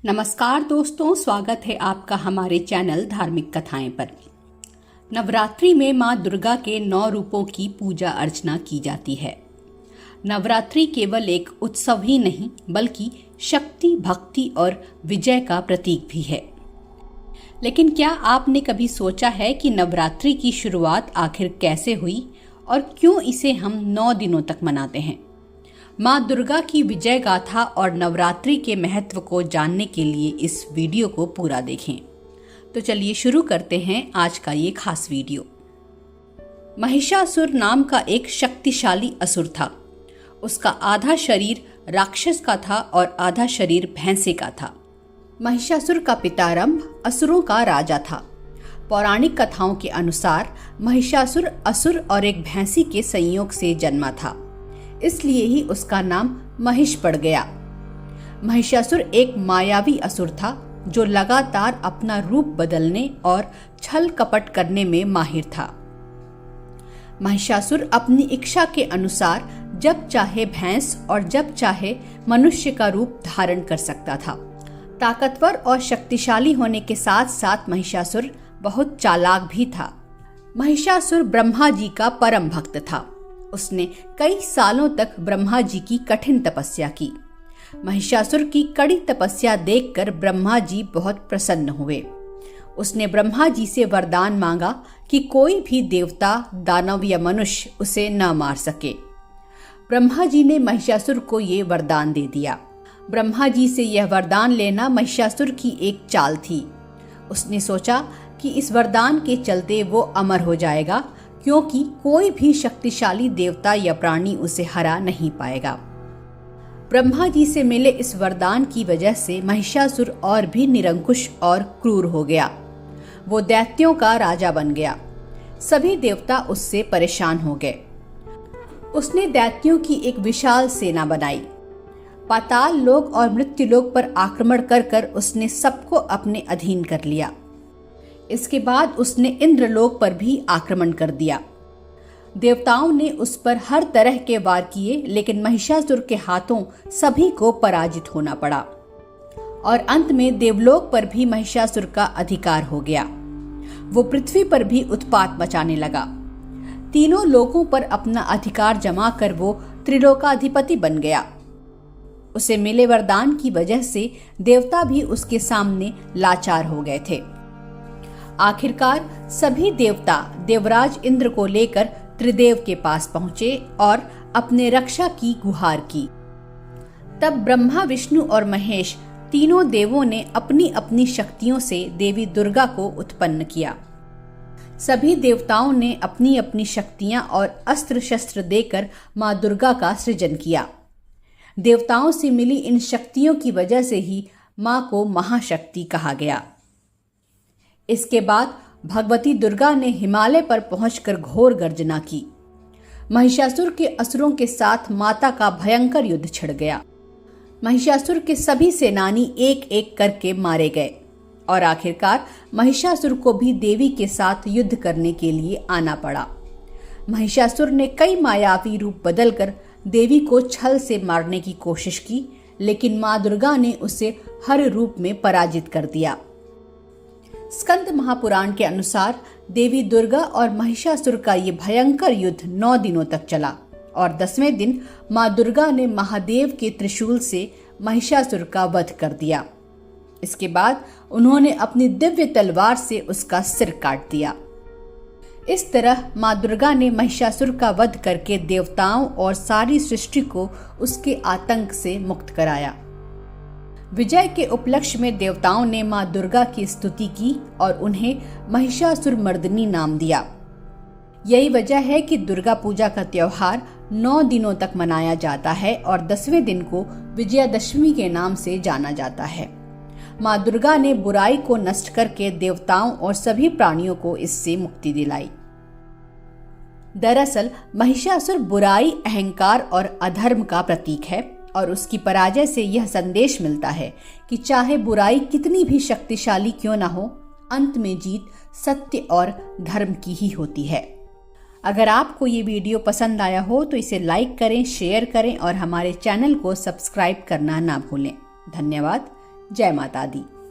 नमस्कार दोस्तों, स्वागत है आपका हमारे चैनल धार्मिक कथाएं पर। नवरात्रि में मां दुर्गा के 9 रूपों की पूजा अर्चना की जाती है। नवरात्रि केवल एक उत्सव ही नहीं बल्कि शक्ति, भक्ति और विजय का प्रतीक भी है। लेकिन क्या आपने कभी सोचा है कि नवरात्रि की शुरुआत आखिर कैसे हुई और क्यों इसे हम 9 दिनों तक मनाते हैं? माँ दुर्गा की विजय गाथा और नवरात्रि के महत्व को जानने के लिए इस वीडियो को पूरा देखें। तो चलिए शुरू करते हैं आज का ये खास वीडियो। महिषासुर नाम का एक शक्तिशाली असुर था। उसका आधा शरीर राक्षस का था और आधा शरीर भैंसे का था। महिषासुर का पितारंभ असुरों का राजा था। पौराणिक कथाओं के अनुसार महिषासुर असुर और एक भैंसी के संयोग से जन्मा था, इसलिए ही उसका नाम महिष पड़ गया। महिषासुर एक मायावी असुर था जो लगातार अपना रूप बदलने और छल कपट करने में माहिर था। महिषासुर अपनी इच्छा के अनुसार जब चाहे भैंस और जब चाहे मनुष्य का रूप धारण कर सकता था। ताकतवर और शक्तिशाली होने के साथ साथ महिषासुर बहुत चालाक भी था। महिषासुर ब्रह्मा जी का परम भक्त था। उसने कई सालों तक ब्रह्मा जी की कठिन तपस्या की। महिषासुर की कड़ी तपस्या देखकर ब्रह्मा जी बहुत प्रसन्न हुए। उसने ब्रह्मा जी से वरदान मांगा कि कोई भी देवता, दानव या मनुष्य उसे न मार सके। ब्रह्मा जी ने महिषासुर को ये वरदान दे दिया। ब्रह्मा जी से यह वरदान लेना महिषासुर की एक चाल थी। उसने सोचा कि इस वरदान के चलते वो अमर हो जाएगा, क्योंकि कोई भी शक्तिशाली देवता या प्राणी उसे हरा नहीं पाएगा। ब्रह्मा जी से मिले इस वरदान की वजह से महिषासुर और भी निरंकुश और क्रूर हो गया। वो दैत्यों का राजा बन गया। सभी देवता उससे परेशान हो गए। उसने दैत्यों की एक विशाल सेना बनाई। पाताल लोक और मृत्यु लोक पर आक्रमण कर कर उसने सबको अपने अधीन कर लिया। इसके बाद उसने इंद्रलोक पर भी आक्रमण कर दिया। देवताओं ने उस पर हर तरह के वार किए, लेकिन महिषासुर के हाथों सभी को पराजित होना पड़ा और अंत में देवलोक पर भी महिषासुर का अधिकार हो गया। वो पृथ्वी पर भी उत्पात मचाने लगा। तीनों लोकों पर अपना अधिकार जमाकर वो त्रिलोकाधिपति बन गया। उसे मिले वरदान की वजह से देवता भी उसके सामने लाचार हो गए थे। आखिरकार सभी देवता देवराज इंद्र को लेकर त्रिदेव के पास पहुंचे और अपने रक्षा की गुहार की। तब ब्रह्मा, विष्णु और महेश तीनों देवों ने अपनी अपनी शक्तियों से देवी दुर्गा को उत्पन्न किया। सभी देवताओं ने अपनी अपनी शक्तियां और अस्त्र शस्त्र देकर मां दुर्गा का सृजन किया। देवताओं से मिली इन शक्तियों की वजह से ही मां को महाशक्ति कहा गया। इसके बाद भगवती दुर्गा ने हिमालय पर पहुंचकर घोर गर्जना की। महिषासुर के असुरों के साथ माता का भयंकर युद्ध छिड़ गया। महिषासुर के सभी सेनानी एक एक करके मारे गए और आखिरकार महिषासुर को भी देवी के साथ युद्ध करने के लिए आना पड़ा। महिषासुर ने कई मायावी रूप बदलकर देवी को छल से मारने की कोशिश की, लेकिन मां दुर्गा ने उसे हर रूप में पराजित कर दिया। स्कंद महापुराण के अनुसार देवी दुर्गा और महिषासुर का ये भयंकर युद्ध 9 दिनों तक चला और 10वें दिन मां दुर्गा ने महादेव के त्रिशूल से महिषासुर का वध कर दिया। इसके बाद उन्होंने अपनी दिव्य तलवार से उसका सिर काट दिया। इस तरह मां दुर्गा ने महिषासुर का वध करके देवताओं और सारी सृष्टि को उसके आतंक से मुक्त कराया। विजय के उपलक्ष्य में देवताओं ने मां दुर्गा की स्तुति की और उन्हें महिषासुर मर्दिनी नाम दिया। यही वजह है कि दुर्गा पूजा का त्योहार 9 दिनों तक मनाया जाता है और 10वें दिन को विजयादशमी के नाम से जाना जाता है। मां दुर्गा ने बुराई को नष्ट करके देवताओं और सभी प्राणियों को इससे मुक्ति दिलाई। दरअसल महिषासुर बुराई, अहंकार और अधर्म का प्रतीक है और उसकी पराजय से यह संदेश मिलता है कि चाहे बुराई कितनी भी शक्तिशाली क्यों ना हो, अंत में जीत सत्य और धर्म की ही होती है। अगर आपको ये वीडियो पसंद आया हो तो इसे लाइक करें, शेयर करें और हमारे चैनल को सब्सक्राइब करना ना भूलें। धन्यवाद। जय माता दी।